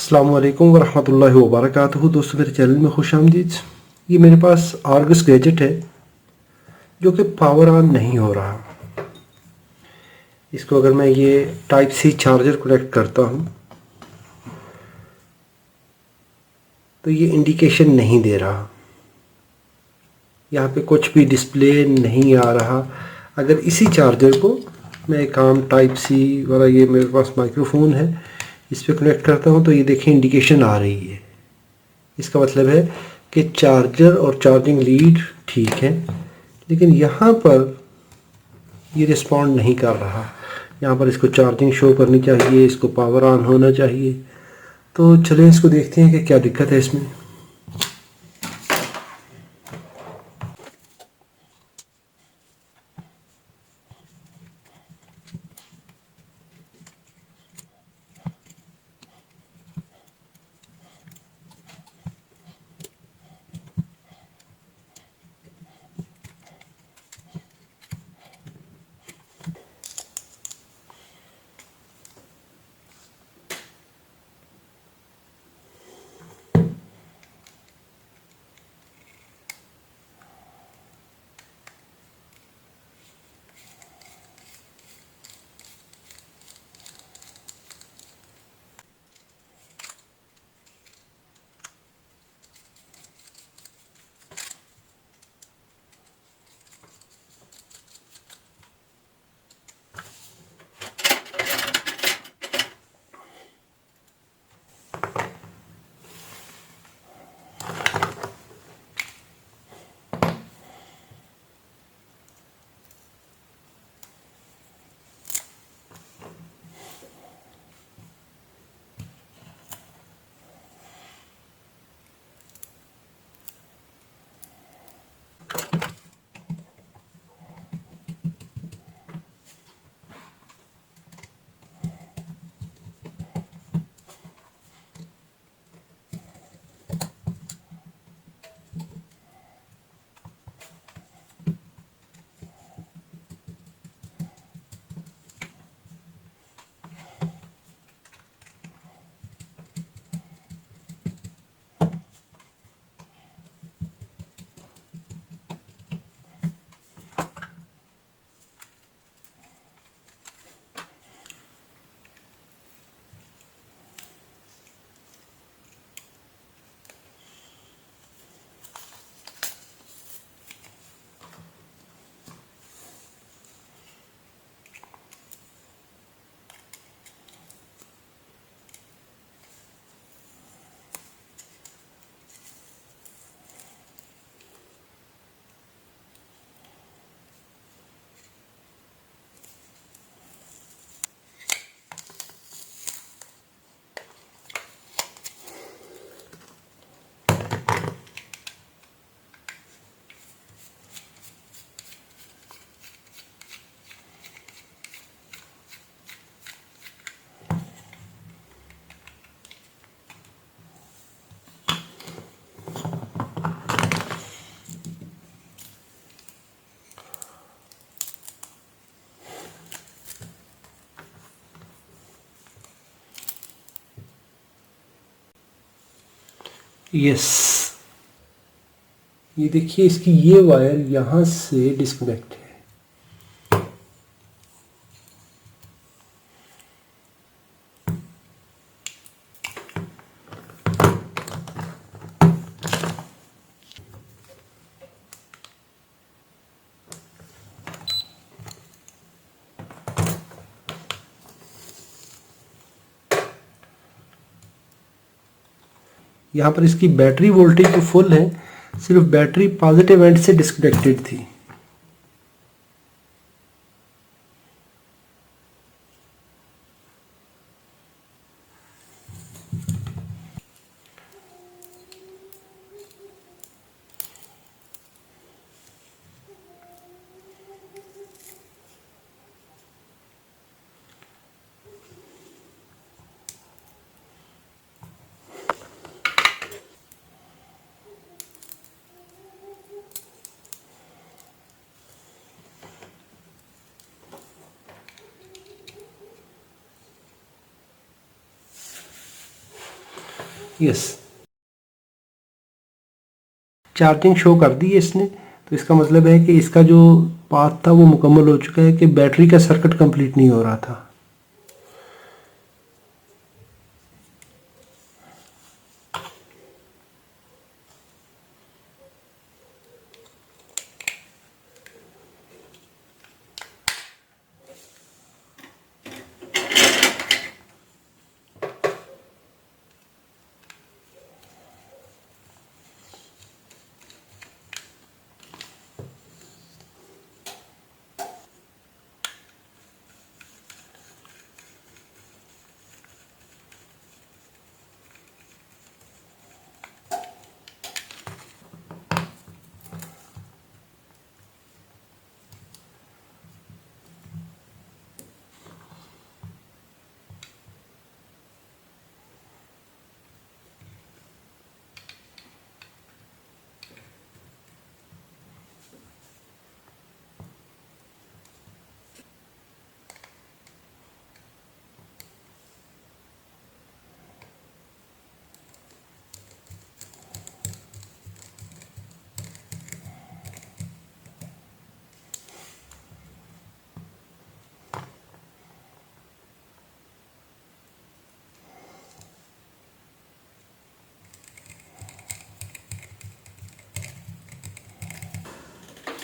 अस्सलाम वालेकुम वरहमतुल्लाहि वबरकातुहू। दोस्तों मेरे चैनल में खुश आमदीद। ये मेरे पास आर्गस गैजेट है जो कि पावर ऑन नहीं हो रहा। इसको अगर मैं ये टाइप सी चार्जर कनेक्ट करता हूँ तो ये इंडिकेशन नहीं दे रहा, यहाँ पे कुछ भी डिस्प्ले नहीं आ रहा। अगर इसी चार्जर को मैं एक आम टाइप सी वाला, ये मेरे पास माइक्रोफोन है, इस पर कनेक्ट करता हूँ तो ये देखिए इंडिकेशन आ रही है। इसका मतलब है कि चार्जर और चार्जिंग लीड ठीक है, लेकिन यहाँ पर ये रिस्पॉन्ड नहीं कर रहा। यहाँ पर इसको चार्जिंग शो करनी चाहिए, इसको पावर ऑन होना चाहिए। तो चलिए इसको देखते हैं कि क्या दिक्कत है इसमें। यस, ये देखिए इसकी ये वायर यहाँ से डिस्कनेक्ट है। यहाँ पर इसकी बैटरी वोल्टेज तो फुल है, सिर्फ बैटरी पॉजिटिव एंड से डिस्कनेक्टेड थी। यस, चार्जिंग शो कर दी है इसने, तो इसका मतलब है कि इसका जो पाथ था वो मुकम्मल हो चुका है कि बैटरी का सर्किट कंप्लीट नहीं हो रहा था।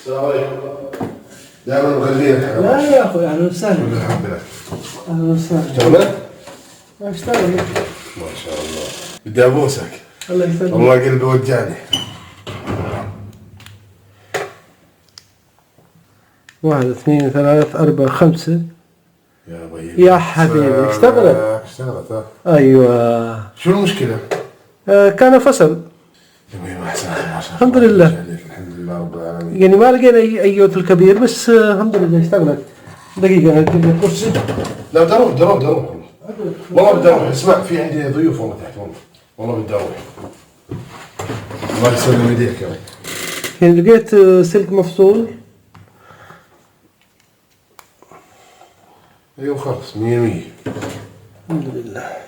السلام عليكم. دائما مخليك. لا يا اخوي، اهلا وسهلا. الحمد لله. اهلا وسهلا. اشتغلت؟ اشتغل. ما شاء الله. بدي ابوسك. الله يسلمك. والله قلبي وجعني. 1 2 3 4 5. يا طيب. يا حبيبي اشتغلت. اشتغلت ها؟ ايوه. شو المشكلة؟ كان فصل. جميل، ما شاء الله ما شاء الله. الحمد لله. الحمد لله رب العالمين. يعني ما لقينا اي يوت الكبير، بس الحمد لله اشتغلت. دقيقة اجيب لك كرسي. لا بدي اروح بدي اروح بدي اروح والله بدي اروح. اسمع، في عندي ضيوف والله تحت والله بدي اروح. الله يسلم ايديك يا رب. يعني لقيت سلك مفصول. ايوه خلص 100%. الحمد لله.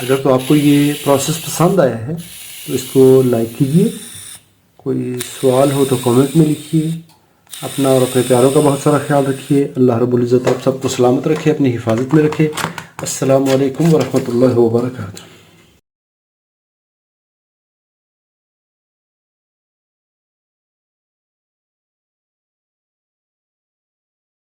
अगर तो आपको ये प्रोसेस पसंद आया है तो इसको लाइक कीजिए, कोई सवाल हो तो कमेंट में लिखिए। अपना और अपने प्यारों का बहुत सारा ख्याल रखिए। अल्लाह रब्बुल इज़्ज़त आप सबको सलामत रखे, अपनी हिफाजत में रखे। अस्सलामु अलैकुम वरहमतुल्लाहि वबरकातुहू।